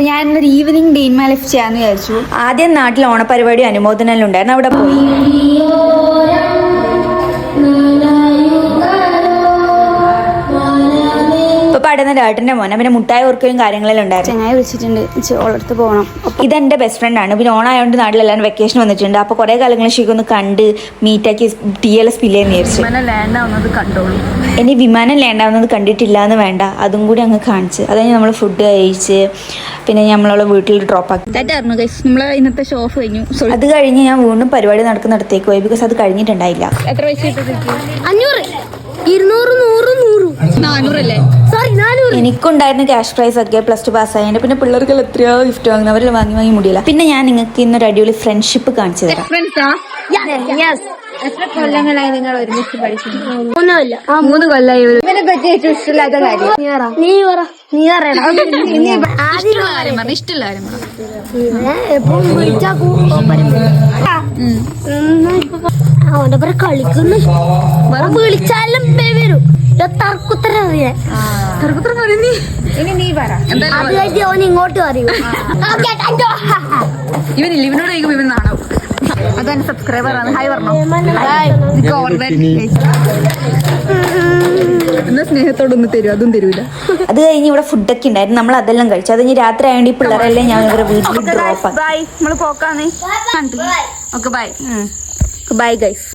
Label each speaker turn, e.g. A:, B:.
A: ഞാനൊരു evening day in my life ചെയ്യാന്ന് വിചാരിച്ചു.
B: ആദ്യം നാട്ടിൽ ഓണപരിപാടി അനുമോദനെല്ലാം ഉണ്ടായിരുന്നു, അവിടെ പോയി. ഇപ്പൊ പാടുന്ന ഡേട്ടന്റെ മോനെ, പിന്നെ മുട്ടായി ഓർക്കലും കാര്യങ്ങളെല്ലാം ഉണ്ടായിരുന്നു.
A: ചങ്ങായി വിളിച്ചിട്ടുണ്ട്, ഓളടുത്ത് പോകണം.
B: ഇതെന്റെ ബെസ്റ്റ് ഫ്രണ്ട് ആണ്. പിന്നെ ഓണായതുകൊണ്ട് നാട്ടിലെല്ലാവരും വെക്കേഷൻ വന്നിട്ടുണ്ട്. അപ്പൊ കുറെ കാലങ്ങൾ ശരിക്കും ഒന്ന് കണ്ട് മീറ്റാക്കി ടീ എല്ലാം സ്പിൽ ചെയ്യാൻ വിചാരിച്ചു. ഇനി വിമാനം ലാൻഡ് ആവുന്നത് കണ്ടിട്ടില്ല എന്ന് വേണ്ട, അതും കൂടി അങ്ങ് കാണിച്ച്. അത് കഴിഞ്ഞ് നമ്മൾ ഫുഡ് കഴിച്ച് പിന്നെ നമ്മളെ വീട്ടിൽ ഡ്രോപ്പ് ആക്കി.
A: നമ്മളെ ഇന്നത്തെ ഷോ ഓഫ് കഴിഞ്ഞു.
B: അത് കഴിഞ്ഞ് ഞാൻ വീണ്ടും പരിപാടി നടക്കുന്നിടത്തേക്ക് പോയി, ബിക്കോസ് അത് കഴിഞ്ഞിട്ടുണ്ടായില്ല.
A: എത്ര പൈസ കിട്ടും?
C: 500 200 100 100 400 അല്ലേ? സോറി 400.
B: എനിക്കുണ്ടായിരുന്ന ക്യാഷ് പ്രൈസ് ഒക്കെ +2 പാസ്സായതിന്റെ. പിന്നെ പിള്ളേർക്കെല്ലാം എത്രയോ ഗിഫ്റ്റ് വാങ്ങുന്നത്, അവരെല്ലാം വാങ്ങി മുടിയില്ല. പിന്നെ ഞാൻ നിങ്ങൾക്ക് ഇന്നൊരു അടിപൊളി ഫ്രണ്ട്ഷിപ്പ് കാണിച്ചു തരാം.
A: എത്ര കൊല്ലങ്ങളായി നിങ്ങൾ ഒരുമിച്ച് പഠിക്കുന്നു?
C: 3 കൊല്ലം.
A: 3 കൊല്ലമായി. ഇവനെ പറ്റി ഏറ്റവും ഇഷ്ടമില്ലാത്ത കാര്യം ഇഷ്ടമില്ല.
C: എപ്പോഴും വിളിച്ചാക്കൂ അവന്റെ പേരെ കളിക്കുന്നു. വിളിച്ചാലും വരും. തർക്കുത്തരം അറിയാൻ
A: ഇനി നീ പറ.
C: അത് കഴിഞ്ഞ് അവൻ ഇങ്ങോട്ട് അറിയൂ.
A: ഇവനില്ല, ഇവനോട് ചോദിക്കുമ്പോ ഇവൻ നാണോ. അതെന്റെ സബ്സ്ക്രൈബർ ആണ്. ഹായ് പറഞ്ഞോ. എന്നാ സ്നേഹത്തോടൊന്നും തരും, അതും തരൂല.
B: അത് കഴിഞ്ഞ് ഇവിടെ ഫുഡൊക്കെ ഉണ്ടായിരുന്നു, നമ്മൾ അതെല്ലാം കഴിച്ചു. അത് കഴിഞ്ഞ് രാത്രി ആയതുകൊണ്ട് ഈ പിള്ളേരെല്ലാം ഞാൻ ഇവരെ വീട്ടിൽ ഡ്രോപ്പ് ആക്കി.
A: ബൈ, നമ്മള് പോക്കാന്നേ. Okay bye.
B: Bye guys.